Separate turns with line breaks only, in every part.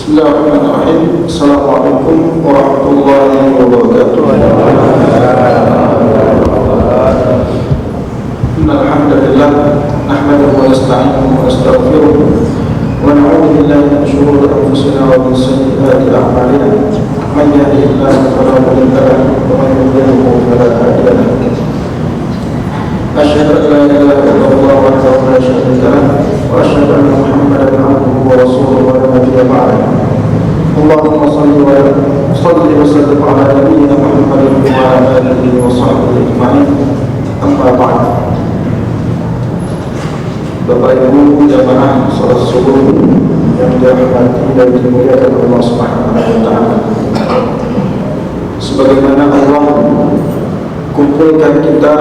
Bismillahirrahmanirrahim. Assalamualaikum warahmatullahi wabarakatuh. Alhamdulillah, nahmaduhu wa nasta'inuhu wa nastaghfiruh wa na'udzu billahi min shururi anfusina wa min sayyiati a'malina. Man yahdihillahu fala mudilla lahu wa man yudlil fala hadiya lahu. Asyhadu an la ilaha illallah wahdahu la syarika lahu wa asyhadu anna Muhammadan 'abduhu wa rasuluhu wa la nabiyya ba'dahu. Allahumma shalli wa sallim ala nabiyyina Muhammadin wa ala alihi wa sahbihi ajma'in. Amma ba'd. Bapak Ibu jamaah salat subuh yang dirahmati dan dimuliakan Allah Subhanahu wa taala. Sebagaimana Allah kumpulkan kita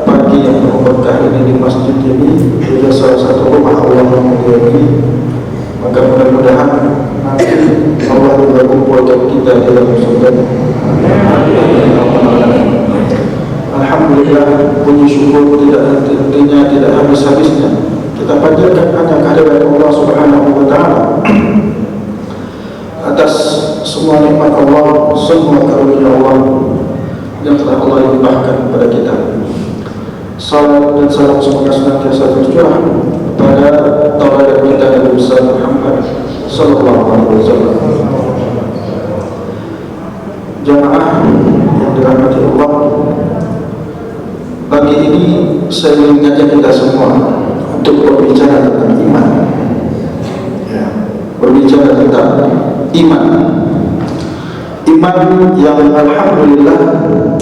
pagi yang berkah ini di masjid ini, juga salah satu rumah Allah yang mulia ini, maka mudah-mudahan nanti Allah juga kumpulkan kita di dalam surga. Alhamdulillah, puji syukur tidak habis-habisnya kita panjatkan hanya kehadirat Allah Subhanahu wa taala atas semua nikmat Allah, semua karunia Allah yang telah Allah limpahkan kepada kita. Salam dan salam semoga senantiasa tercurah kepada tauladan kita Nabi besar Muhammad sallallahu alaihi wasallam. Jamaah yang dirahmati Allah, pagi ini saya ingin mengajak kita semua untuk berbicara tentang iman. Berbicara tentang iman. Iman yang alhamdulillah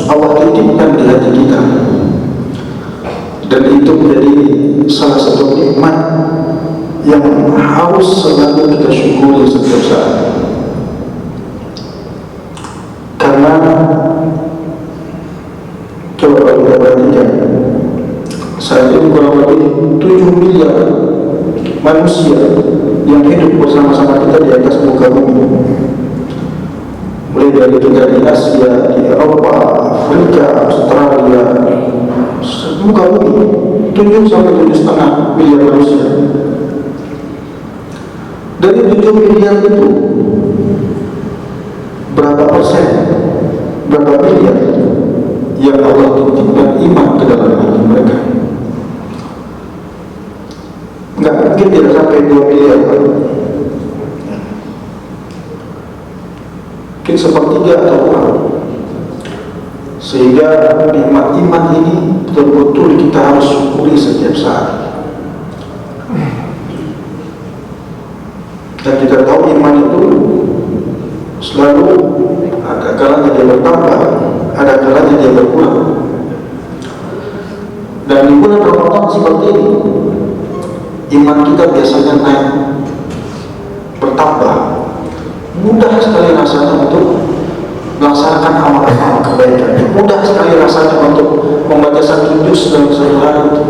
Allah titipkan di hati kita, dan itu menjadi salah satu nikmat yang harus selalu kita syukuri setiap saat. Karena coba kita perhatikan, saat ini kurang lebih 7 miliar manusia yang hidup bersama-sama kita di atas muka bumi. Mulai dari kita di Asia, di Eropa, Afrika, Australia, muka bumi 7 sampai 7,5 miliar manusia. Dari 7 miliar itu berapa persen, berapa miliar yang Allah titipkan iman ke dalam hati mereka? Enggak mungkin tidak sampai 2 miliar. Mungkin sepertiga atau kurang. Sehingga nikmat iman ini betul-betul kita harus syukuri setiap saat. Dan kita tahu iman itu selalu ada kalanya dia bertambah, ada kalanya dia berkurang. Dan di bulan Ramadan seperti ini, iman kita biasanya naik, bertambah. Mudah sekali rasanya untuk melaksanakan amal-amal kebaikan. Mudah sekali rasanya untuk membaca 1 juz dalam sehari itu.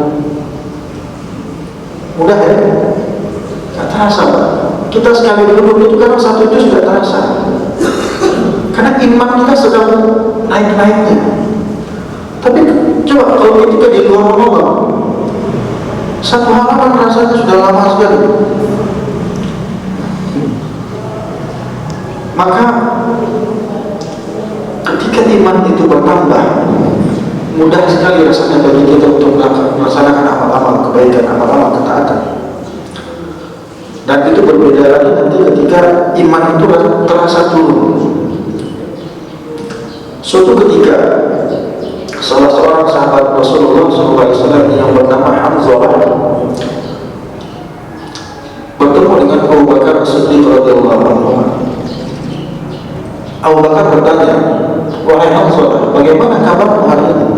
Mudah ya? Tidak terasa. Kita sekali duduk itu karena 1 juz tidak terasa. Karena iman kita sedang naik-naiknya. Tapi coba kalau ketika di luar Ramadan, 1 halaman rasanya sudah lama sekali. Maka ketika iman itu bertambah, mudah sekali rasanya bagi kita untuk melaksanakan amal-amal kebaikan, amal-amal ketaatan. Dan itu berbeda lagi nanti ketika iman itu terasa turun. Suatu ketika salah seorang sahabat Rasulullah SAW yang bernama Hanzalah bertemu dengan Abu Bakar As-Siddiq radhiyallahu anhu. Abu Bakar bertanya, "Wahai Hanzalah, bagaimana kabarmu hari ini?"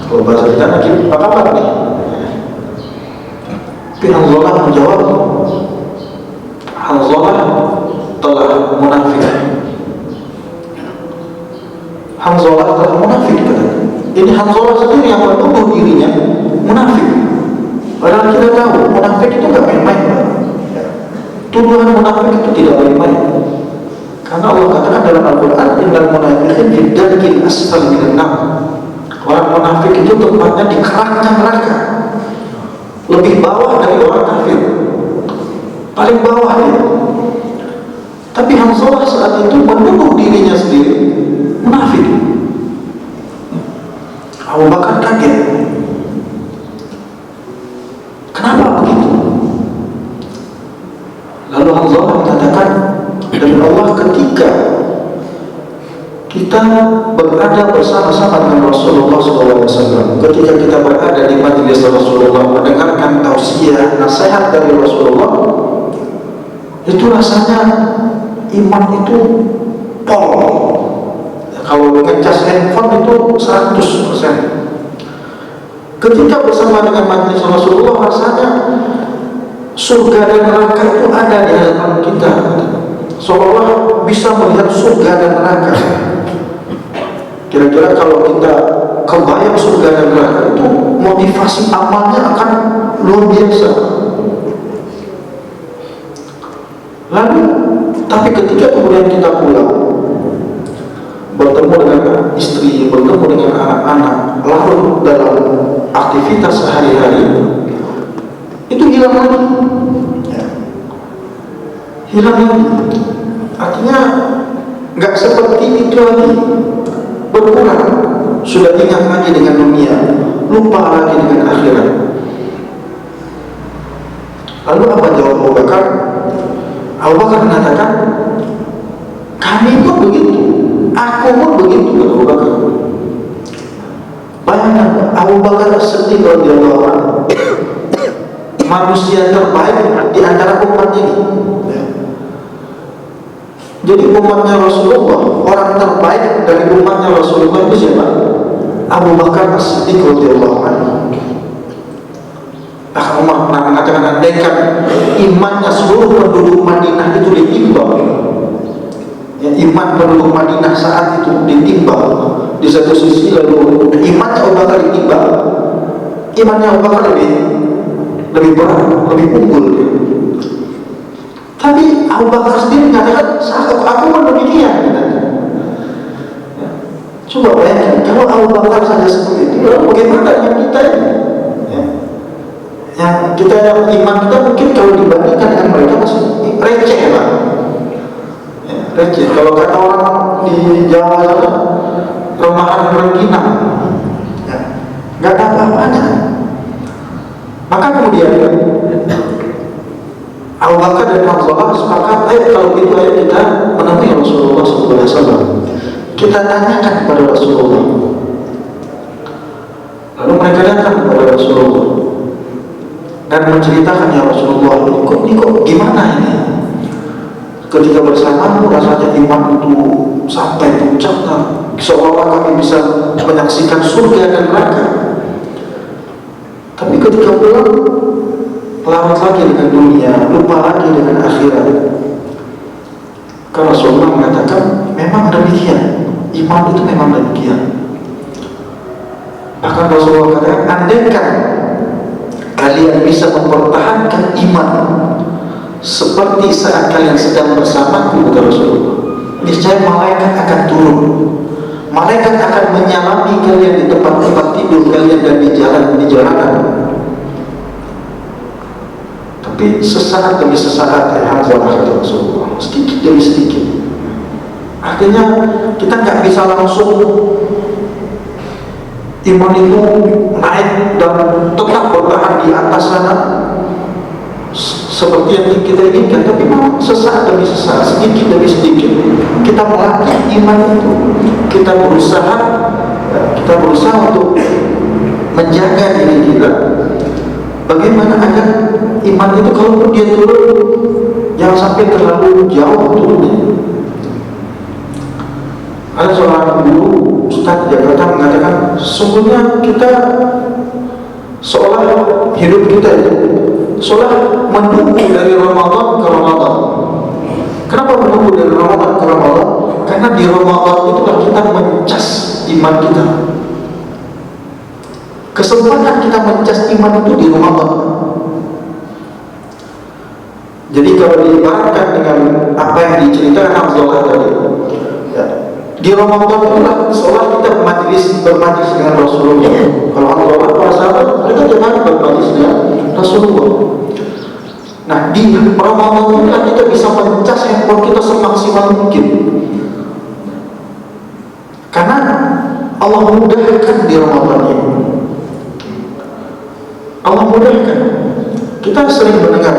Kalau bahasa kita nanti, "Apa kabar nih?" Tapi Hanzalah menjawab, "Hanzalah telah munafik." Hanzalah telah munafik. Ini Hanzalah sendiri yang menuduh dirinya munafik. Padahal kita tahu munafik itu tidak main-main. Tuduhan munafik itu tidak main-main. Karena Allah katakan dalam Al-Quran, "Innal munafiqin fi darkil asfali minan nar." Orang munafik itu tempatnya di keraknya neraka, lebih bawah dari orang kafir. paling bawah dia. Tapi Hanzalah saat itu menuduh dirinya sendiri munafik. Abu Bakar kaget. Kenapa begitu? Lalu Hanzalah mengatakan, demi Allah, ketika kita berada bersama-sama dengan Rasulullah SAW, ketika kita berada di majelis Rasulullah, mendengarkan tausiah, nasihat dari Rasulullah, itu rasanya iman itu pol. Kalau ngecas handphone itu 100%. Ketika bersama dengan majelis Rasulullah, rasanya surga dan neraka itu ada di hadapan kita, seolah bisa melihat surga dan neraka. Kira-kira kalau kita kebayang surga dan neraka itu, motivasi amalnya akan luar biasa. Lalu, tapi ketika kemudian kita pulang, bertemu dengan istri, bertemu dengan anak-anak, larut dalam aktivitas sehari-hari, itu hilang lagi. Hilang lagi. Artinya nggak seperti itu lagi. Berkurang, sudah ingat lagi dengan dunia, lupa lagi dengan akhirat. Lalu apa jawab Abu Bakar? Abu Bakar mengatakan, kami pun begitu, aku pun begitu, kata Abu Bakar. Bayangkan, Abu Bakar sedih kalau dia bawa manusia terbaik di antara umat ini. Jadi umatnya Rasulullah, orang terbaik dari umatnya Rasulullah itu siapa? Abu Bakar As-Siddiq radhiyallahu anhu. Umar pernah mengatakan, andaikan imannya seluruh penduduk Madinah itu ditimbang, ya, iman penduduk Madinah saat itu ditimbang di satu sisi, lalu imannya Abu Bakar ditimbang, imannya Abu Bakar lebih berat, lebih unggul. Tapi Abu Bakar sendiri mengatakan, aku pun demikian. Ya. Coba bayangkan, kalau Abu Bakar saja seperti itu, lalu bagaimana yang kita ini? Ya. Yang kita, yang iman kita mungkin kalau dibandingkan dengan mereka masih receh, Pak. Ya, receh. Kalau kata orang di Jawa sana, remahan rengginang, ya, nggak ada apa-apanya. Maka kemudian Abu Bakar dan Hanzalah sepakat, kalau gitu ayo kita menemui Rasulullah SAW. Kita tanyakan kepada Rasulullah. Lalu mereka datang kepada Rasulullah dan menceritakan, ya Rasulullah, ini kok gimana ini? Ketika bersamamu rasanya iman itu sampai puncaknya, seolah-olah kami bisa menyaksikan surga dan neraka. Tapi ketika pulang, larut lagi dengan dunia, lupa lagi dengan akhirat. Karena Rasulullah mengatakan, memang demikian, iman itu memang demikian. Bahkan Rasulullah katakan, andaikan kalian bisa mempertahankan iman seperti saat kalian sedang bersamaku, kata Rasulullah, niscaya malaikat akan turun. Malaikat akan menyalami kalian di tempat-tempat tidur kalian dan di jalanan. Tapi sesaat demi sesaat, ya Hanzalah, kata Rasulullah, sedikit demi sedikit. Artinya kita nggak bisa langsung iman itu naik dan tetap bertahan di atas sana seperti yang kita inginkan. Tapi memang sesaat demi sesaat, sedikit demi sedikit kita melatih iman itu. Kita berusaha untuk menjaga diri kita. Bagaimana agar iman itu kalaupun dia turun, jangan sampai terlalu jauh turunnya. Ada seorang guru Ustaz Jakarta mengatakan, sesungguhnya kita seolah hidup kita itu seolah menunggu dari Ramadan ke Ramadan. Kenapa menunggu dari Ramadan ke Ramadan? Karena di Ramadan itulah kita mencas iman kita. Kesempatan kita mencas iman itu di Ramadan. Jadi kalau diibaratkan dengan apa yang diceritakan Hanzalah tadi, ya, di Ramadan itulah seolah kita bermajlis dengan Rasulullah. Kalau Hanzalah para sahabat, mereka jangan bermajlis dengan Rasulullah. Nah, di Ramadan inilah kita bisa mencas handphone kita semaksimal mungkin, karena Allah mudahkan di Ramadan ini. Allah mudahkan. Kita sering mendengar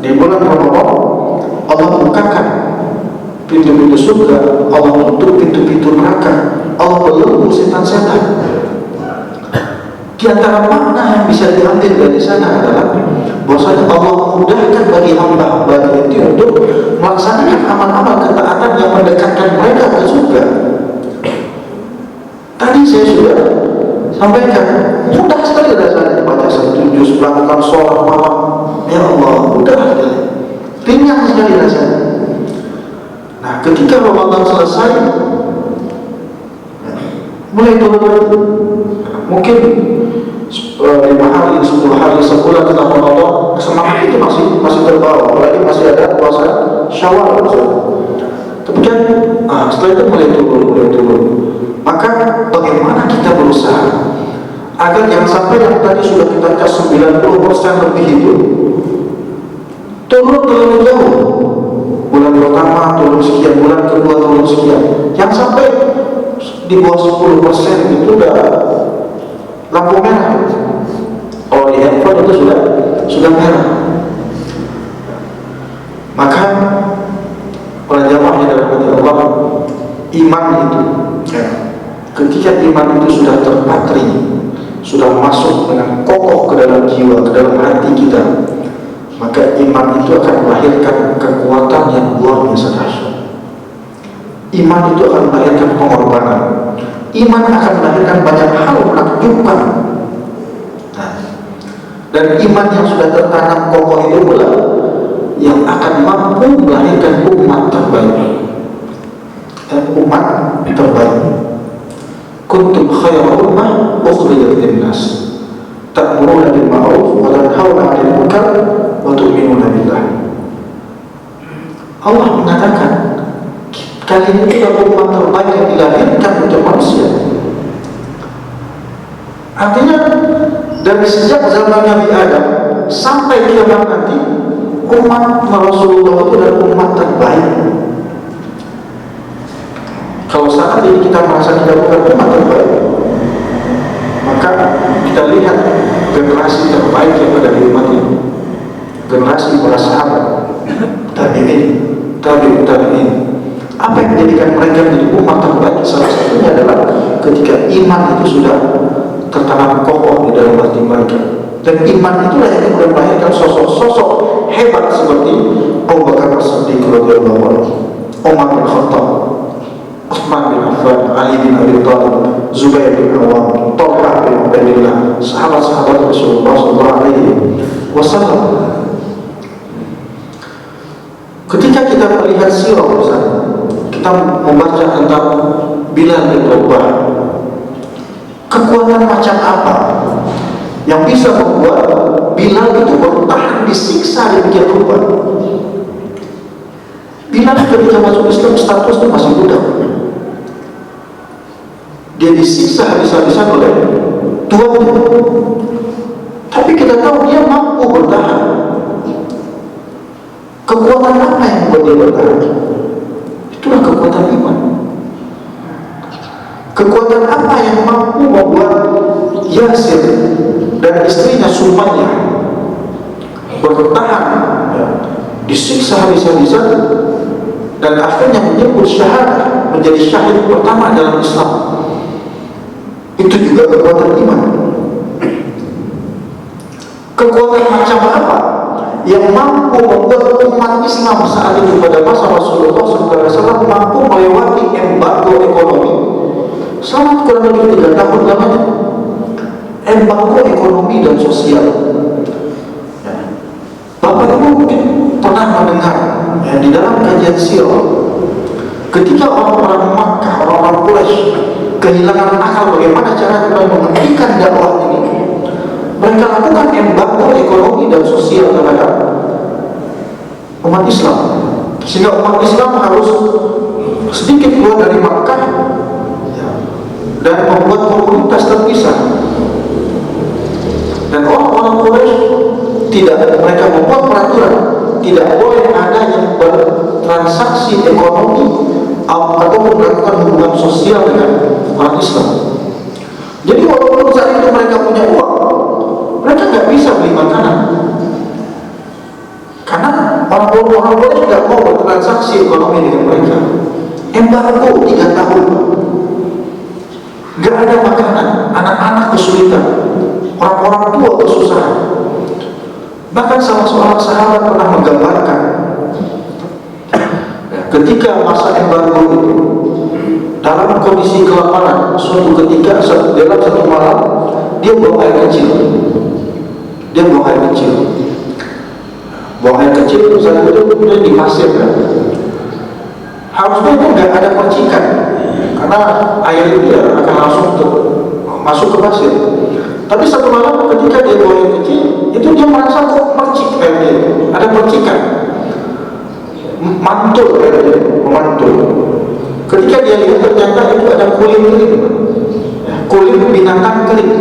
di bulan Ramadan Allah bukakan pintu-pintu surga, Allah tutup pintu-pintu neraka, Allah belenggu setan-setan. Di antara makna yang bisa diambil dari sana adalah bahwasanya Allah mudahkan bagi hamba-hamba itu untuk melaksanakan amal-amal ketaatan yang mendekatkan mereka ke surga. Tadi saya sudah sampaikan, mudah sekali rasanya baca 1 juz, melakukan sholat malam. Ya Allah, mudah sekali, ringan sekali rasanya. Nah, ketika Ramadan selesai, mulai turun, mungkin 5 hari, 10 hari, sebulan setelah Ramadan, semangat itu masih terbawa, apalagi masih ada puasa Syawal. Tapi kan, setelah itu mulai turun. Maka bagaimana kita berusaha agar jangan sampai yang tadi sudah kita cas 90% lebih itu turun terlalu jauh. Bulan pertama turun sekian, bulan kedua turun sekian, jangan sampai di bawah 10% itu udah lampu merah. Kalau di handphone itu sudah merah. Maka para jamaah yang dirahmati Allah, iman itu ketika iman itu sudah terpatri, sudah masuk dengan kokoh ke dalam jiwa, ke dalam hati kita, maka iman itu akan melahirkan kekuatan yang luar biasa dahsyat. Iman itu akan melahirkan pengorbanan. Iman akan melahirkan banyak hal menakjubkan. Dan iman yang sudah tertanam kokoh itu pula yang akan mampu melahirkan umat terbaik. Umat terbaik. Kuntum khairu ummah ukhrijat lin-nas ta'muruna bil ma'ruf wa tanhauna 'anil munkar wa tu'minuna billah. Allah mengatakan kalian itu adalah umat terbaik yang dilahirkan untuk manusia. Artinya dari sejak zaman Nabi Adam sampai kiamat nanti, umat Rasulullah itu adalah umat terbaik. Kalau saat ini kita merasa kita bukan umat terbaik, maka kita lihat generasi terbaik yang ada di umat ini, generasi para sahabat, tabi'in. Apa yang menjadikan mereka menjadi umat terbaik? Salah satunya adalah ketika iman itu sudah tertanam kokoh di dalam hati mereka. Dan iman itulah yang kemudian melahirkan sosok-sosok hebat seperti Abu Bakar As-Siddiq radhiyallahu anhu, Umar bin Khattab, Utsman bin Affan, Ali bin Abi Thalib, Zubair bin Awam, Talha bin Ubaidillah, sahabat-sahabat Rasulullah SAW. Ketika kita melihat sirah bersama, kita membaca tentang Bilal bin Rabah, kekuatan macam apa yang bisa membuat Bilal itu bertahan disiksa demikian rupa. Bilal ketika masuk Islam statusnya masih budak. Dia disiksa habis-habisan oleh tuannya. Tapi kita tahu dia mampu bertahan. Kekuatan apa yang membuat dia bertahan? Itulah kekuatan iman. Kekuatan apa yang mampu membuat Yasir dan istrinya Sumayyah bertahan, disiksa habis-habisan, dan akhirnya menyebut syahadah, menjadi syahid pertama dalam Islam? Itu juga kekuatan iman. Kekuatan macam apa yang mampu membuat umat Islam saat itu pada masa Rasulullah SAW mampu melewati embargo ekonomi selama kurang lebih 3 tahun lamanya? Embargo ekonomi dan sosial. Bapak Ibu mungkin pernah mendengar di dalam kajian sirah, ketika orang-orang Makkah, orang-orang Quraisy kehilangan akal bagaimana cara menghentikan dakwah ini, mereka lakukan embargo ekonomi dan sosial terhadap umat Islam, sehingga umat Islam harus sedikit keluar dari Makkah dan membuat komunitas terpisah. Dan orang-orang Quraisy mereka membuat peraturan tidak boleh ada yang bertransaksi ekonomi atau melakukan hubungan sosial dengan orang Islam. Jadi walaupun saat itu mereka punya uang, mereka nggak bisa beli makanan karena orang Quraisy tidak mau bertransaksi ekonomi dengan mereka. Embargo 3 tahun, nggak ada makanan, anak-anak kesulitan, orang-orang tua kesusahan. Bahkan salah seorang sahabat pernah menggambarkan ketika masa embargo itu, dalam kondisi kelaparan, suatu ketika dalam satu malam dia buang air kecil. Buang air kecil saat itu kemudian di pasir kan. Harusnya itu nggak ada percikan karena air itu ya akan langsung masuk ke pasir. Tapi satu malam ketika dia buang air kecil, itu dia merasa kok percik airnya, ada percikan, mantul airnya, memantul. Ketika dia lihat ternyata itu ada kulit kering, kulit binatang kering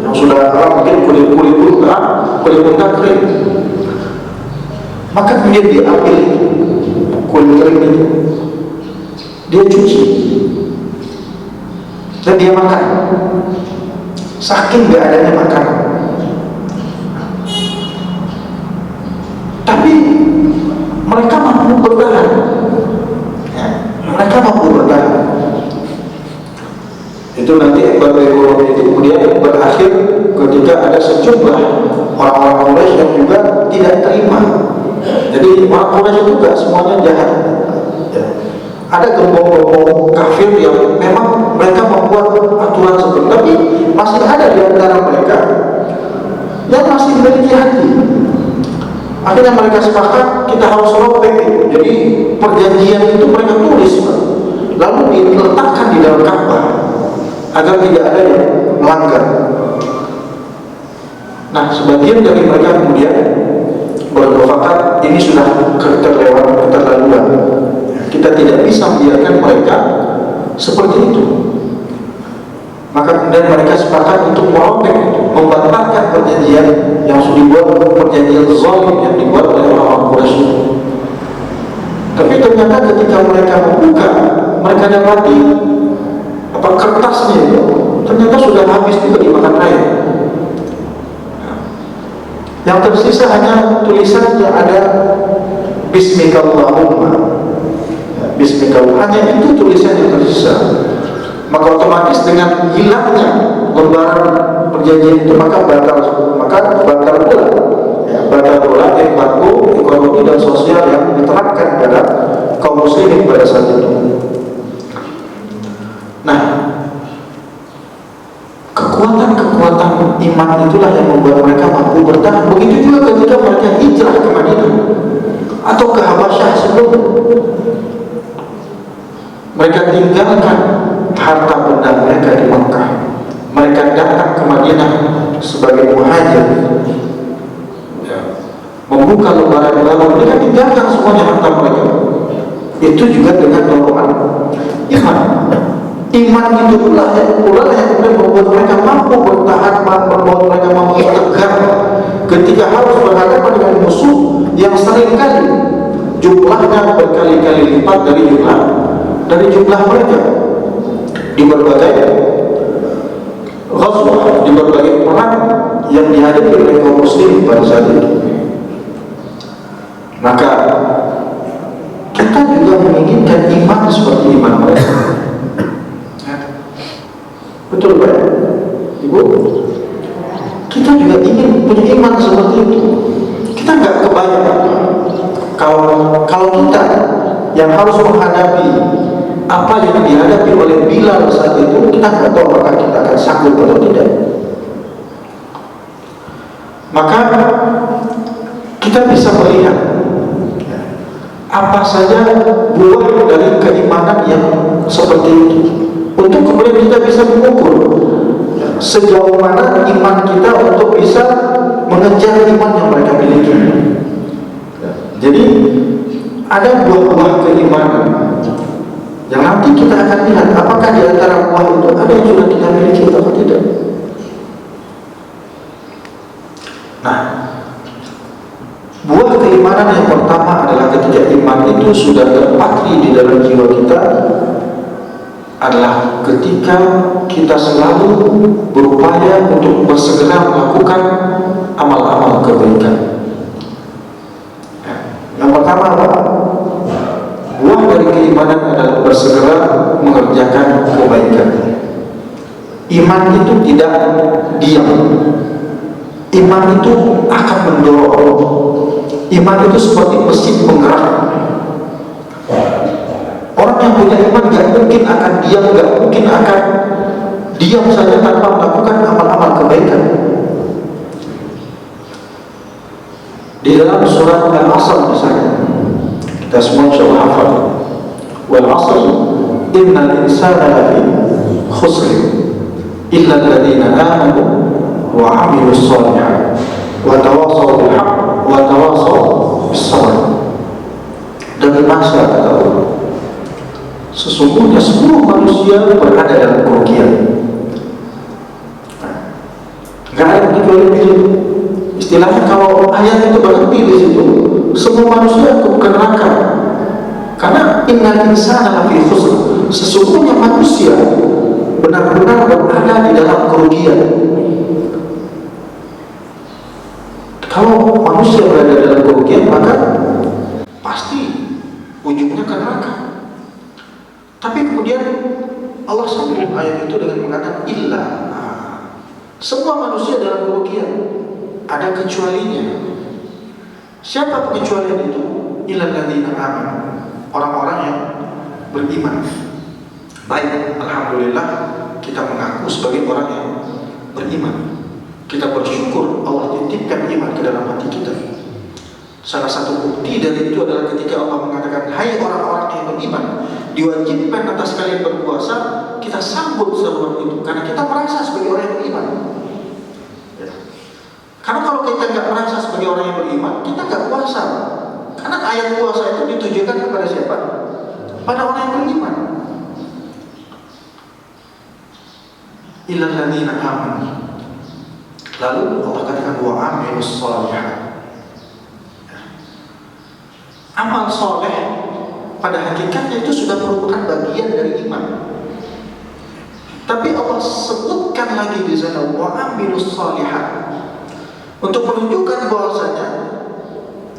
yang sudah mungkin kulit unta kering. Maka kemudian dia ambil kulit kering itu, dia cuci dan dia makan. Saking gak adanya makanan, tapi mereka mampu bertahan. Itu nanti embargo ekonomi itu kemudian berakhir ketika ada sejumlah orang-orang Quraisy yang juga tidak terima. Jadi orang Quraisy itu gak semuanya jahat. Ada kelompok-kelompok kafir yang memang mereka membuat aturan seperti itu, tapi masih ada di antara mereka yang masih memiliki hati. Akhirnya mereka sepakat kita harus robek. Jadi perjanjian itu mereka tulis, lalu diletakkan di dalam Ka'bah agar tidak ada yang melanggar. Nah, sebagian dari mereka kemudian bermufakat ini sudah keterlaluan. Kita tidak bisa membiarkan mereka seperti itu. Maka kemudian mereka sepakat untuk merobek, membatalkan perjanjian yang sudah dibuat, perjanjian zalim yang dibuat oleh orang-orang Quraisy. Tapi ternyata ketika mereka membuka, mereka dapati kertasnya itu ternyata sudah habis juga dimakan air. Yang tersisa hanya tulisan yang ada Bismikallahumma. Bismillah, hanya itu tulisan yang tersisa. Maka otomatis dengan hilangnya lembaran perjanjian itu maka batal pula embargo ekonomi dan sosial yang diterapkan pada kaum muslimin pada saat itu. Nah, kekuatan iman itulah yang membuat mereka mampu bertahan. Begitu juga ketika mereka hijrah ke Madinah atau ke Habasyah sebelumnya. Mereka tinggalkan harta benda mereka di Makkah. Mereka datang ke Madinah sebagai muhajir, membuka lembaran baru. Mereka tinggalkan semuanya harta mereka. Itu juga dengan dorongan iman. Iman itu pula yang kemudian membuat mereka mampu bertahan, membuat mereka mampu tegar ketika harus berhadapan dengan musuh yang seringkali jumlahnya berkali-kali lipat dari jumlah mereka di berbagai ghazwah, di berbagai perang yang dihadapi oleh kaum muslimin pada saat itu. Maka kita juga menginginkan iman seperti iman mereka. Betul Pak? Ibu? Kita juga ingin punya iman seperti itu. Kita nggak kebayang kalau kita yang harus menghadapi apa yang dihadapi oleh Bilal saat itu, kita nggak tahu apakah kita akan sanggup atau tidak. Maka kita bisa melihat apa saja buah dari keimanan yang seperti itu, untuk kemudian kita bisa mengukur sejauh mana iman kita untuk bisa mengejar iman yang mereka miliki. Jadi ada buah-buah keimanan yang nanti kita akan lihat apakah di antara buah itu ada yang sudah kita miliki atau tidak. Nah, keimanan yang pertama adalah ketika iman itu sudah terpatri di dalam jiwa kita, adalah ketika kita selalu berupaya untuk bersegera melakukan amal-amal kebaikan. Yang pertama apa? Buah dari keimanan adalah bersegera mengerjakan kebaikan. Iman itu tidak diam. Iman itu akan mendorong. Iman itu seperti mesin penggerak. Orang yang punya iman gak mungkin akan diam, gak mungkin akan diam saja tanpa melakukan amal-amal kebaikan. Di dalam surat Al-Asr misalnya, kita semua insyaallah hafal. Wal 'asr innal insana lafi khusr illa alladziina aamanu wa 'amilus shalihaat wa tawassaw bil haqq wa tawassaw bis sabr. Demi masa kata Allah, sesungguhnya semua manusia berada dalam kerugian. Gak ada kecuali itu. Istilahnya kalau ayat itu berhenti di situ, semua manusia akan ke neraka. Karena innal insana lafi khusr, sesungguhnya manusia benar-benar berada di dalam kerugian. Kalau manusia berada dalam kerugian, maka pasti ujungnya ke neraka. Tapi kemudian Allah sambung ayat itu dengan mengatakan illa, semua manusia dalam kerugian, ada kecualinya. Siapa pengecualian itu? Illal ladzina amanu, orang-orang yang beriman. Baik, alhamdulillah kita mengaku sebagai orang yang beriman. Kita bersyukur Allah titipkan iman ke dalam hati kita. Salah satu bukti dari itu adalah ketika Allah mengatakan, hai orang-orang yang beriman, diwajibkan atas kalian berpuasa, kita sambut seruan itu karena kita merasa sebagai orang yang beriman. Karena kalau kita nggak merasa sebagai orang yang beriman, kita nggak puasa. Karena ayat puasa itu ditujukan kepada siapa? Pada orang yang beriman. Illal ladzina amanu. Lalu Allah katakan wa 'amilus shalihaat. Amal soleh pada hakikatnya itu sudah merupakan bagian dari iman. Tapi Allah sebutkan lagi di sana wa 'amilus shalihaat untuk menunjukkan bahwasanya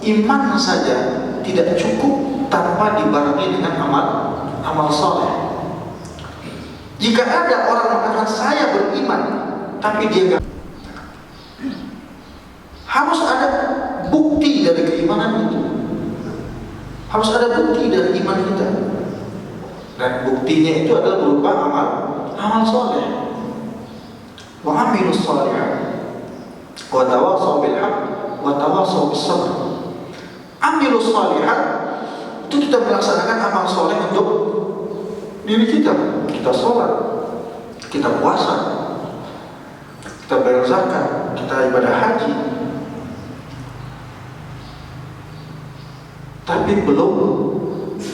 iman saja tidak cukup tanpa dibarengi dengan amal soleh. Jika ada orang mengatakan saya beriman, tapi dia enggak, harus ada bukti dari keimanan itu. Harus ada bukti dari iman kita. Dan buktinya itu adalah berupa amal soleh. Wa 'amilus shalihaat wa tawassaw bil haqq wa tawassaw bis sabr. Amilus shalihat itu kita melaksanakan amal soleh untuk diri kita. Kita sholat, kita puasa, kita bayar zakat, kita ibadah haji. Tapi belum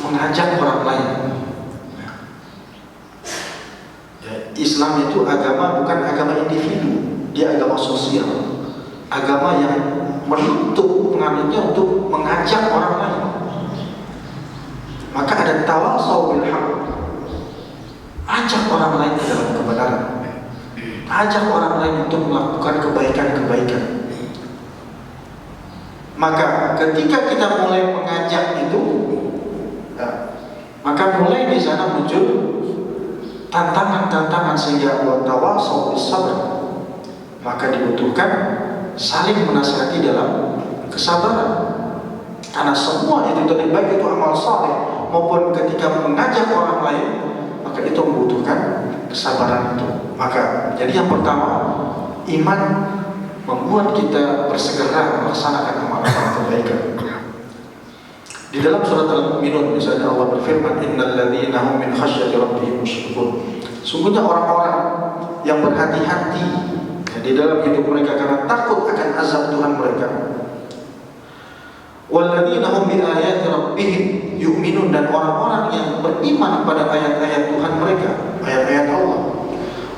mengajak orang lain. Islam itu agama bukan agama individu, dia agama sosial. Agama yang menuntut penganutnya untuk mengajak orang lain. Maka ada tawassaw bil haqq, ajak orang lain ke dalam kebenaran, ajak orang lain untuk melakukan kebaikan-kebaikan. Maka ketika kita mulai mengajak itu, maka mulai di sana muncul tantangan-tantangan sehingga wa tawassaw bis sabr. Maka dibutuhkan saling menasihati dalam kesabaran. Karena semua itu tadi, baik itu amal saleh maupun ketika mengajak orang lain, maka itu membutuhkan kesabaran itu. Maka jadi yang pertama, iman membuat kita bersegera melaksanakan amal-amal kebaikan. Di dalam surat Al-Mu'minun misalnya Allah berfirman, innal ladzina hum min khasyati rabbihim musyrikun. Sungguhnya orang-orang yang berhati-hati di dalam hidup mereka karena takut akan azab Tuhan mereka. Walladzina hum bi ayati rabbihim yu'minun, dan orang-orang yang beriman pada ayat-ayat Tuhan mereka, ayat-ayat Allah.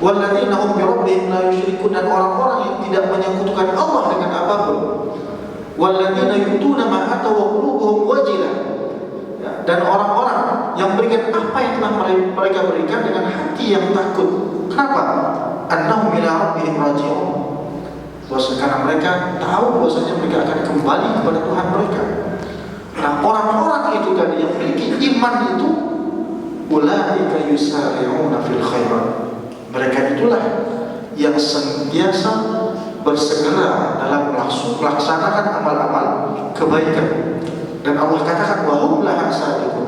Walladzina hum bi rabbihim la yusyrikun, dan orang-orang yang tidak menyekutukan Allah dengan apapun. walladzina yu'tuna ma ataw wa qulubuhum wajilah. Dan orang-orang yang berikan apa yang telah mereka berikan dengan hati yang takut. Kenapa? Annahum ila rabbihim raji'un. Karena mereka tahu bahwasanya mereka akan kembali kepada Tuhan mereka. Nah, orang-orang itu tadi yang memiliki iman itu, ulaika yusari'una fil khairat. Mereka itulah yang senantiasa bersegera dalam melaksanakan amal-amal kebaikan. Dan Allah katakan wahum laha sabiqun.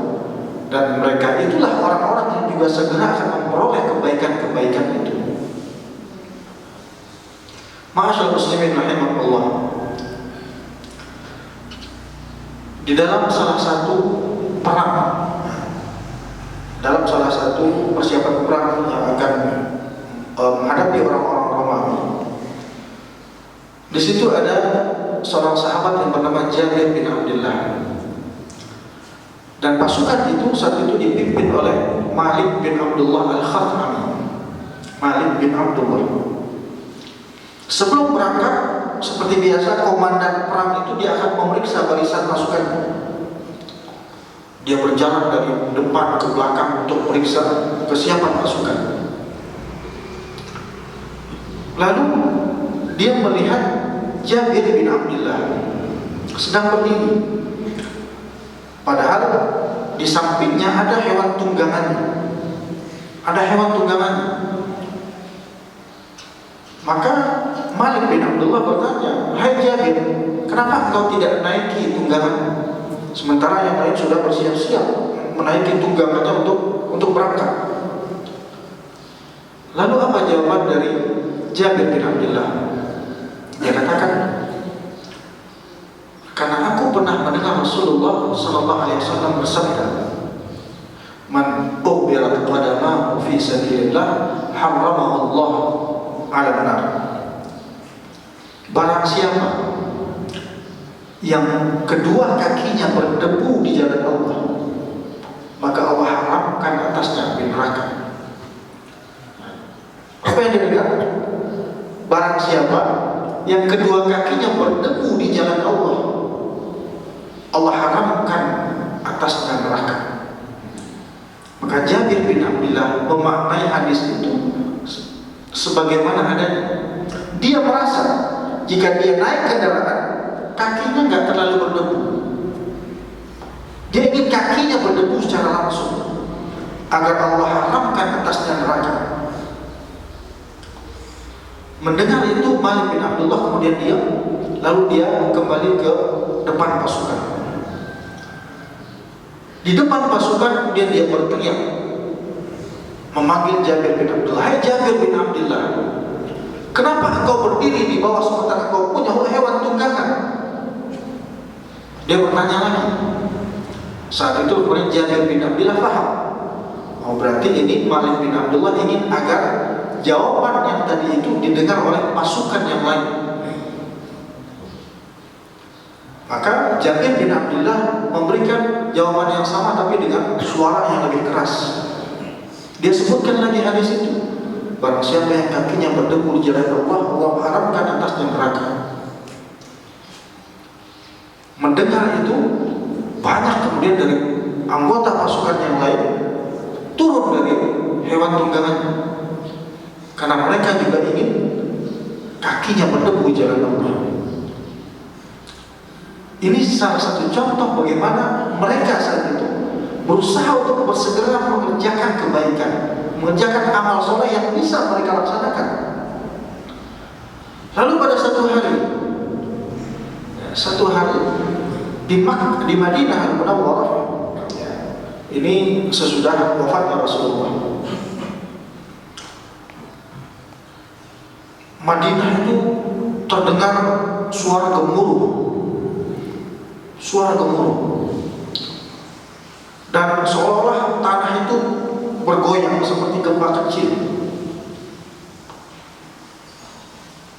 Dan mereka itulah orang-orang yang juga segera akan memperoleh kebaikan-kebaikan itu. Ma'asyal muslimin rahimakumullah. Di dalam salah satu perang, dalam salah satu persiapan perang yang akan menghadapi orang-orang Romawi, di situ ada seorang sahabat yang bernama Jabir bin Abdullah. Dan pasukan itu saat itu dipimpin oleh Malik bin Abdullah al-Khatami. Malik bin Abdullah. Sebelum berangkat, seperti biasa, komandan perang itu dia akan memeriksa barisan pasukannya. Dia berjalan dari depan ke belakang untuk meriksa kesiapan pasukan. Lalu dia melihat Jabir bin Abdullah sedang berdiri. Padahal di sampingnya ada hewan tunggangannya. Ada hewan tunggangannya. Maka Malik bin Abdullah bertanya, "Hai Jabir, kenapa engkau tidak naiki tunggangan? Sementara yang lain sudah bersiap-siap menaiki tunggangannya untuk berangkat." Lalu apa jawaban dari Jabir bin Abdullah? Dia katakan, "Karena aku pernah mendengar Rasulullah sallallahu alaihi wasallam bersabda, man ukhbira qadamahu fi sabilillah harramahu Allah 'ala nar." Barang siapa yang kedua kakinya berdebu di jalan Allah, maka Allah haramkan atasnya api neraka. Apa yang dia katakan? Barang siapa yang kedua kakinya berdebu di jalan Allah, Allah haramkan atasnya neraka. Maka Jabir bin Abdullah memaknai hadis itu sebagaimana adanya. Dia merasa jika dia naik kendaraan, kakinya nggak terlalu berdebu. Dia ingin kakinya berdebu secara langsung agar Allah haramkan atasnya neraka. Mendengar itu Malik bin Abdullah kemudian diam, lalu dia kembali ke depan pasukan. Di depan pasukan kemudian dia berteriak, memanggil Jabir bin Abdullah, "Hai Jabir bin Abdullah, kenapa engkau berdiri di bawah sementara engkau punya hewan tunggangan?" Dia bertanya lagi. Saat itu kemudian Jabir bin Abdullah paham. Oh, berarti ini Malik bin Abdullah ingin agar jawaban yang tadi itu didengar oleh pasukan yang lain. Maka Jabir bin Abdullah memberikan jawaban yang sama tapi dengan suara yang lebih keras. Dia sebutkan lagi hadis itu, barang siapa yang kakinya berdebu di jalan Allah, Allah haramkan atasnya neraka. Mendengar itu, banyak kemudian dari anggota pasukan yang lain turun dari hewan tunggangannya, karena mereka juga ingin kakinya berdebu di jalan Allah. Ini salah satu contoh bagaimana mereka saat itu berusaha untuk bersegera mengerjakan kebaikan, mengerjakan amal soleh yang bisa mereka laksanakan. Lalu pada satu hari di Madinah Al-Munawwarah, ini sesudah wafatnya Rasulullah, Madinah itu terdengar suara gemuruh, dan seolah-olah tanah itu bergoyang seperti gempa kecil.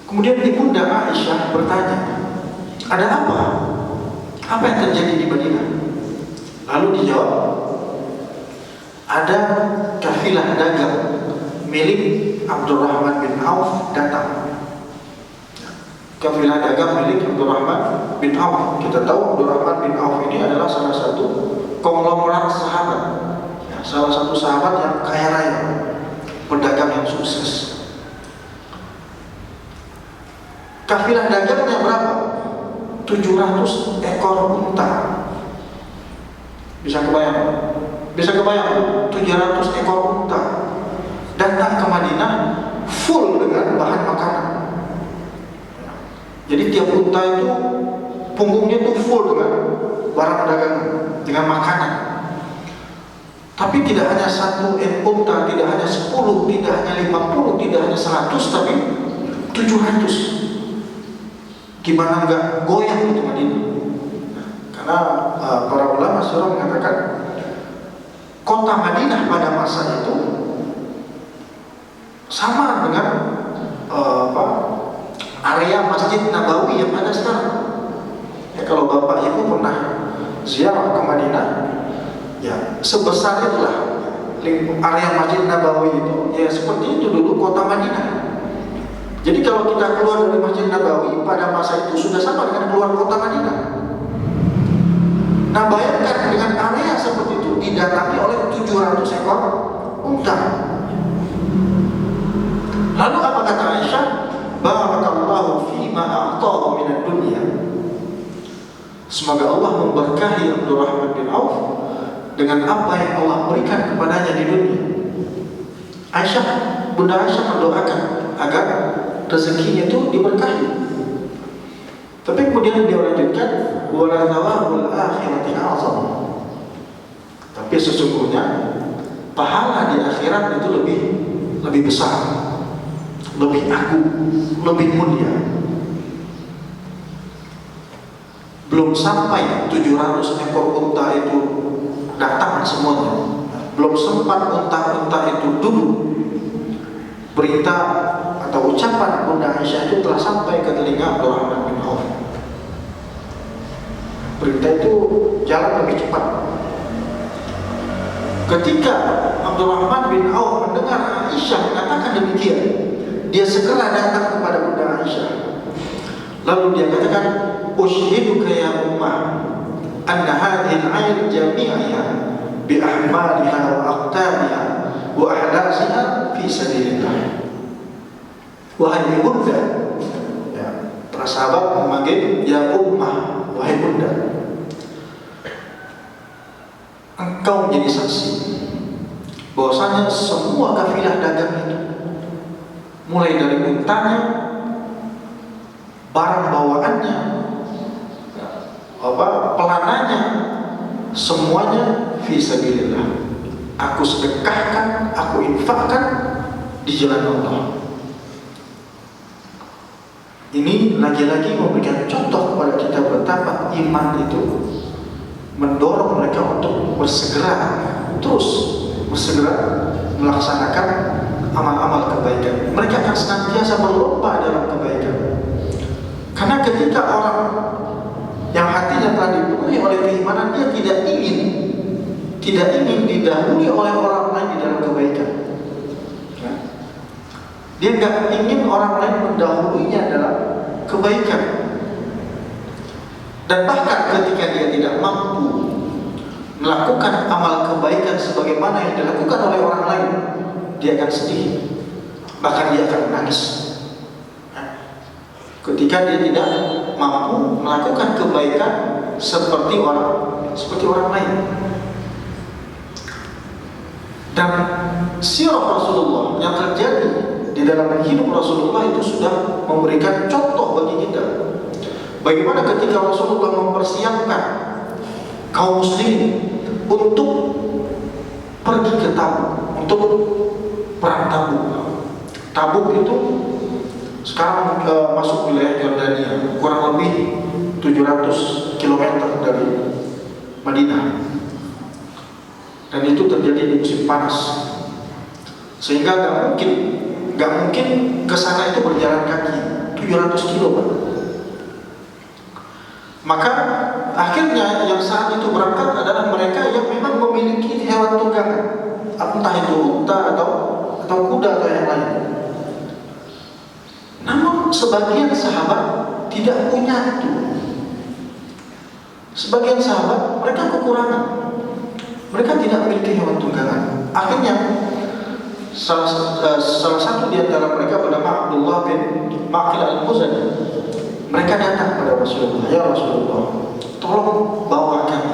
Kemudian Ibunda Aisyah bertanya, "Ada apa? Apa yang terjadi di Madinah?" Lalu dijawab, "Ada kafilah dagang milik Abdurrahman bin Auf datang." kafilah dagang milik Abdurrahman bin Auf. Kita tahu Abdurrahman bin Auf ini adalah salah satu konglomerat sahabat, ya, salah satu sahabat yang kaya raya, pedagang yang sukses. Kafilah dagangnya berapa? 700 ekor unta. Bisa kebayang? Bisa kebayang 700 ekor unta datang ke Madinah full dengan bahan makanan. Jadi tiap unta itu punggungnya itu full dengan barang dagangan, dengan makanan. Tapi tidak hanya satu unta, tidak hanya 10, tidak hanya 50, tidak hanya 100, tapi 700. Gimana enggak goyang itu Madinah? Karena para ulama sirah mengatakan kota Madinah pada masa itu sama dengan area Masjid Nabawi yang ada sekarang. Ya, kalau Bapak Ibu pernah ziarah ke Madinah, ya sebesar itulah area Masjid Nabawi itu, ya seperti itu dulu kota Madinah. Jadi kalau kita keluar dari Masjid Nabawi pada masa itu sudah sama dengan keluar kota Madinah. Nah, bayangkan dengan area seperti itu didatangi oleh 700 ekor unta. Lalu apa kata Aisyah? Barakallahu fima a'tahu minad dunya. Semoga Allah memberkahi Abdurrahman bin Auf dengan apa yang Allah berikan kepadanya di dunia. Bunda Aisyah mendoakan agar rezekinya itu diberkahi. Tapi kemudian dia lanjutkan, wala thawabul akhirati a'zam. Tapi sesungguhnya pahala di akhirat itu lebih besar, lebih agung, lebih mulia. Belum sampai 700 ekor unta itu datang semuanya. Belum sempat unta-unta itu duduk. Berita atau ucapan Bunda Aisyah itu telah sampai ke telinga Abdurrahman bin Auf. Berita itu jalan lebih cepat. Ketika Abdurrahman bin Auf mendengar Aisyah mengatakan demikian, dia segera datang kepada Bunda Aisyah. Lalu dia katakan, "Ushiduka ya ummah, anna hadhihi al-'ayn jami'aha bi ahmaliha wa aqtabiha wa ahlasiha fi sabilillah." Wahai bunda, ya, para sahabat memanggil ya ummah, wahai bunda, engkau menjadi saksi bahwasanya semua kafilah dagang itu, mulai dari untanya, barang bawaannya, pelananya, semuanya fi sabilillah. Aku sedekahkan, aku infakkan di jalan Allah. Ini lagi-lagi memberikan contoh kepada kita betapa iman itu mendorong mereka untuk terus bersegera melaksanakan amal-amal kebaikan. Mereka akan senantiasa berlomba dalam kebaikan. Karena ketika orang yang hatinya telah dipenuhi oleh keimanan, dia tidak ingin didahului oleh orang lain di dalam kebaikan. Dia tidak ingin orang lain mendahuluinya dalam kebaikan. Dan bahkan ketika dia tidak mampu melakukan amal kebaikan sebagaimana yang dilakukan oleh orang lain, dia akan sedih, bahkan dia akan menangis. Ketika dia tidak mampu melakukan kebaikan seperti orang lain. Dan sirah Rasulullah yang terjadi di dalam hidup Rasulullah itu sudah memberikan contoh bagi kita. Bagaimana ketika Rasulullah mempersiapkan kaum muslimin untuk pergi ke Tabuk, untuk perang Tabuk. Tabuk itu sekarang masuk wilayah Yordania, kurang lebih 700 km dari Madinah. Dan itu terjadi di musim panas, sehingga nggak mungkin ke sana itu berjalan kaki 700 km. Maka akhirnya yang saat itu berangkat adalah mereka yang memang memiliki hewan tunggangan, entah itu unta atau kuda atau yang lain. Namun sebagian sahabat tidak punya itu. Sebagian sahabat mereka kekurangan, mereka tidak memiliki hewan tunggangan. Akhirnya salah satu di antara mereka bernama Abdullah bin Maqil al-Muzani. Mereka datang kepada Rasulullah, ya Rasulullah, tolong bawa kami.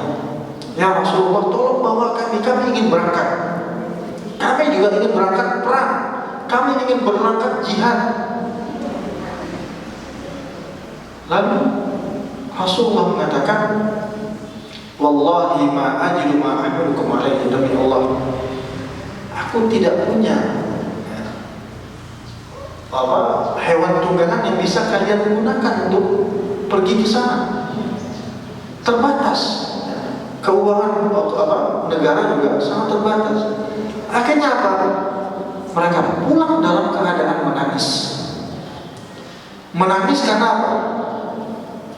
Ya Rasulullah, tolong bawa kami. Kami ingin berangkat. Kami juga ingin berangkat perang. Kami ingin berangkat jihad. Lalu Rasulullah mengatakan, Wallahi ma ajidu ma ahmilukum alaihi, demi Allah, aku tidak punya hewan tunggangan yang bisa kalian gunakan untuk pergi ke sana. Terbatas. Keuangan negara juga sangat terbatas. Akhirnya apa? Mereka pulang dalam keadaan menangis. Menangis karena apa?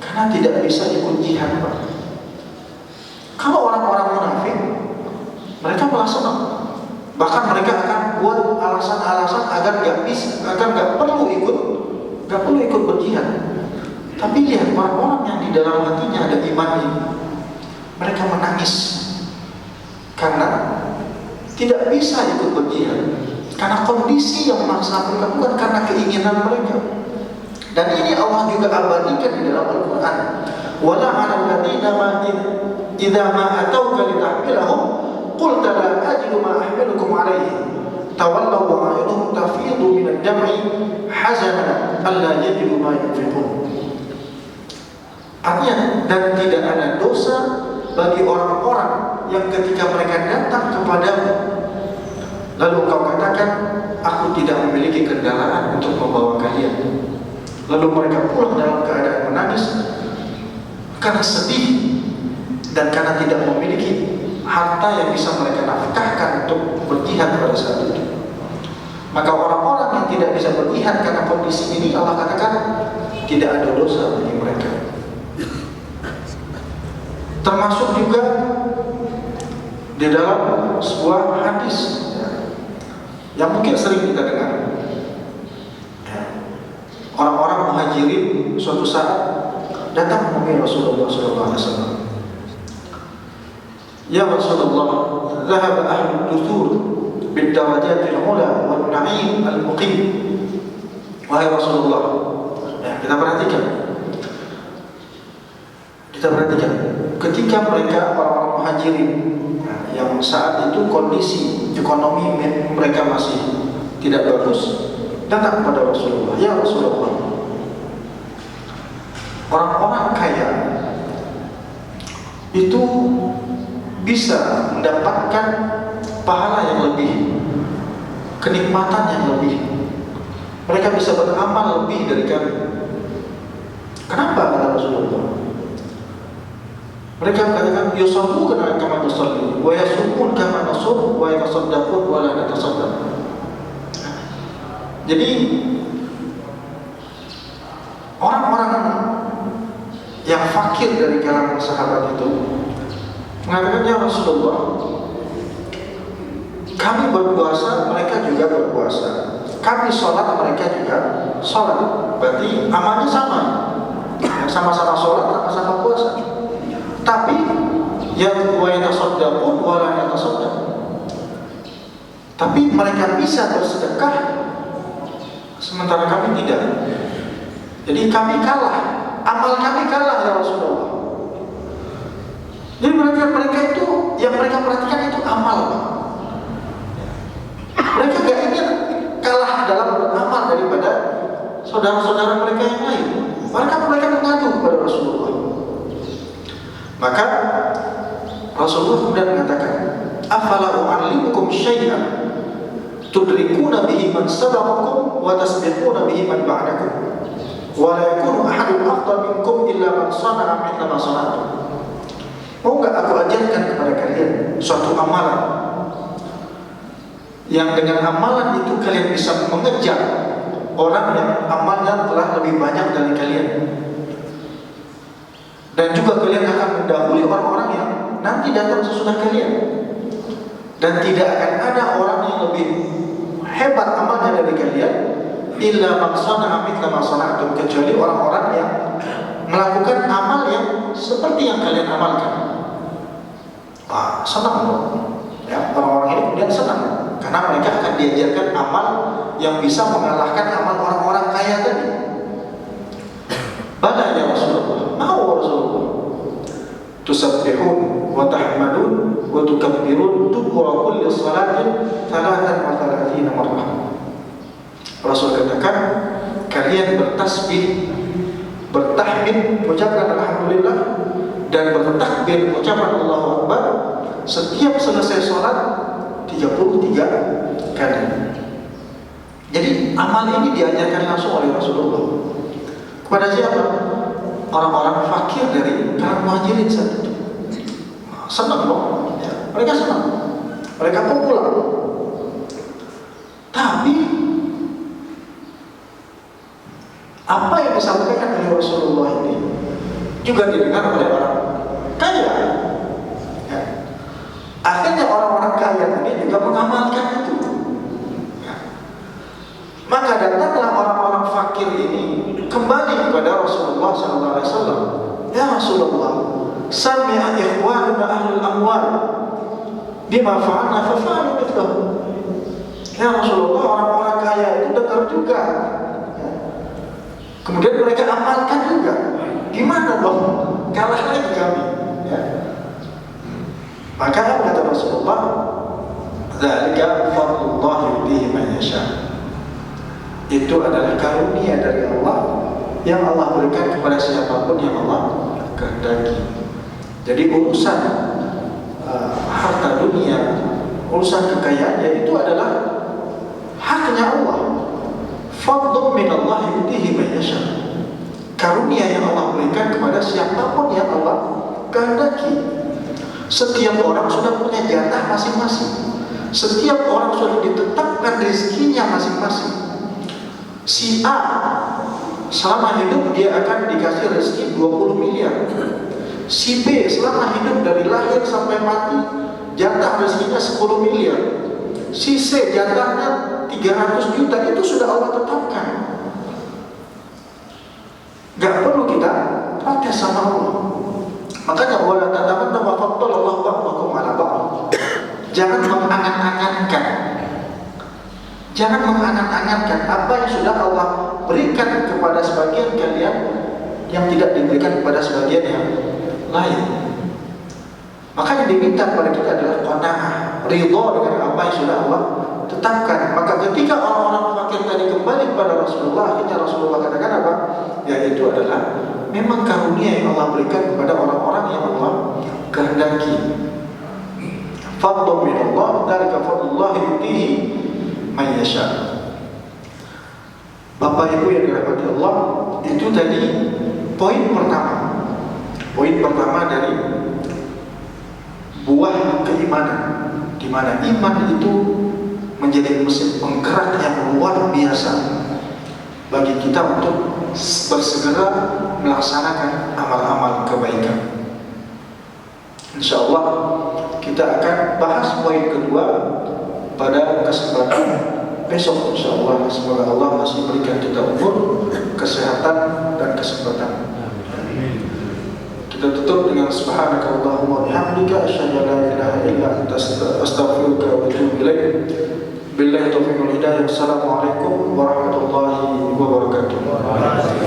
Karena tidak bisa ikut jihad, Pak. Kalau orang-orang munafik, mereka merasa senang. Bahkan mereka akan buat alasan-alasan agar nggak perlu ikut berjihad. Tapi lihat orang-orang yang di dalam hatinya ada iman ini, mereka menangis karena tidak bisa ikut berjihad, karena kondisi yang memaksa mereka, bukan karena keinginan mereka. Dan ini Allah juga abadikan di dalam Al-Quran. Wala 'alal ladzina ma idza ma atauka litahmilahum qulta la ajidu ma ahmilukum 'alaihi tawallaw wa 'ayunuhum tafidu min ad-dam'i hazanan alla yajidu ma yunfiqun. Artinya, dan tidak ada dosa bagi orang-orang yang ketika mereka datang kepadamu lalu kau katakan, aku tidak memiliki kendaraan untuk membawa kalian. Lalu mereka pulang dalam keadaan menangis karena sedih dan karena tidak memiliki harta yang bisa mereka nafkahkan untuk berjihad pada saat itu. Maka orang-orang yang tidak bisa berjihad karena kondisi ini, Allah katakan tidak ada dosa bagi mereka. Termasuk juga di dalam sebuah hadis yang mungkin sering kita dengar. Orang-orang muhajirin suatu saat datang menemui Rasulullah SAW. Ya Rasulullah, dhahaba ahlul duthur bid-darajatil ula wal na'im al-muqim. Wahai Rasulullah, kita perhatikan. Ketika mereka orang-orang muhajirin yang saat itu kondisi ekonomi mereka masih tidak bagus, datang kepada Rasulullah, ya Rasulullah, orang-orang kaya itu bisa mendapatkan pahala yang lebih, kenikmatan yang lebih, mereka bisa beramal lebih dari kami. Kenapa? Kata Rasulullah. Mereka katakan, yusallu kama nusalli, wa yasumun kama nasum, wa yatasaddaqun wa la natasaddaq. Jadi orang-orang yang fakir dari kalangan sahabat itu mengatakan, ya Rasulullah, kami berpuasa, mereka juga berpuasa. Kami sholat, mereka juga sholat. Berarti amalnya sama, sama-sama sholat, sama-sama puasa. Tapi yang wa yatasaddaqun wa la yatasaddaq. Tapi mereka bisa bersedekah, sementara kami tidak. Jadi kami kalah, amal kami kalah ya Rasulullah. Jadi mereka itu yang mereka perhatikan itu amal, Pak. Mereka gak ingin kalah dalam beramal daripada saudara-saudara mereka yang lain. Mereka mengadu kepada Rasulullah. Maka Rasulullah kemudian mengatakan, afala u'allimukum syai'an tudrikuna bihi man sabaqakum wa tasbiquna bihi man ba'dakum wa la yakunu ahadun afdal minkum illa man sana'a mithla ma sana'tum. Mau enggak aku ajarkan kepada kalian suatu amalan yang dengan amalan itu kalian bisa mengejar orang yang amalnya telah lebih banyak dari kalian, dan juga kalian akan mendahului orang-orang yang nanti datang sesudah kalian, dan tidak akan ada orang yang lebih hebat amalnya dari kalian illa man sana'a mithla ma sana'tum, kecuali orang-orang yang melakukan amal yang seperti yang kalian amalkan. Senang loh. Ya, orang-orang ini kemudian senang karena mereka akan diajarkan amal yang bisa mengalahkan amal orang-orang kaya tadi. Bala ya Rasulullah, mau Rasulullah. Tusabbihun wa tahmadun wa tukabbirun dubura kulli salatin 33 marrah. Rasul katakan, kalian bertasbih, bertahmid, mengucapkan alhamdulillah, dan bertakbir, mengucapkan Allahu Akbar setiap selesai sholat 33 kali. Jadi amal ini diajarkan langsung oleh Rasulullah kepada siapa? Orang-orang fakir dari kalangan muhajirin saat itu. Senang dong, ya. Mereka senang, mereka pun pulang. Tapi apa yang disampaikan oleh Rasulullah ini juga didengar oleh orang kaya. Ya. Akhirnya orang-orang kaya ini juga mengamalkan itu. Ya. Maka datanglah orang-orang fakir ini kembali kepada Rasulullah SAW. Ya Rasulullah, sami'a ikhwanuna ahlul amwal bima fa'alna fa'alu mithlahu. Ya Rasulullah, orang-orang kaya itu dengar juga. Ya. Kemudian mereka amalkan juga. Gimana dong? Kalah lagi kami. Ya. Maka kata Rasulullah, dzalika fadlullah yu'tihi man yasha. Itu adalah karunia dari Allah yang Allah berikan kepada siapapun yang Allah kehendaki. Jadi urusan harta dunia, urusan kekayaan, itu adalah haknya Allah. Fadlun min Allah yu'tihi man yasha. Karunia yang Allah berikan kepada siapapun yang Allah kehendaki. Setiap orang sudah punya jatah masing-masing. Setiap orang sudah ditetapkan rezekinya masing-masing. Si A selama hidup dia akan dikasih rezeki 20 miliar. Si B selama hidup dari lahir sampai mati jatah rezekinya 10 miliar. Si C jatahnya 300 juta. Itu sudah Allah tetapkan. Gak perlu kita protes sama Allah. Makanya wala tatamanna ma faddalallahu ba'dakum 'ala ba'd. Jangan mengangan-angankan. Jangan mengangan-angankan apa yang sudah Allah berikan kepada sebagian kalian yang tidak diberikan kepada sebagian yang lain. Maka yang diminta kepada kita adalah qanaah, ridha dengan apa yang sudah Allah tetapkan. Maka ketika orang-orang fakir tadi kembali kepada Rasulullah, akhirnya Rasulullah katakan apa? Yaitu adalah memang karunia yang Allah berikan kepada orang-orang yang Allah kehendaki. Fadlun min Allah, dzalika fadlullah yu'tihi man yasha. Bapak Ibu yang dirahmati Allah, itu tadi poin pertama. Poin pertama dari buah keimanan, di mana iman itu menjadi mesin penggerak yang luar biasa bagi kita untuk bersegera melaksanakan amal-amal kebaikan. InsyaAllah kita akan bahas poin kedua pada kesempatan besok, InsyaAllah. Semoga Allah masih berikan kita umur, kesehatan, dan kesempatan. Kita tutup dengan subhanakallahumma wa bihamdika asyhadu an la ilaha illa anta astaghfiruka wa atubu ilaik. Billahi taufiq wal hidayah. Assalamualaikum warahmatullahi wabarakatuh.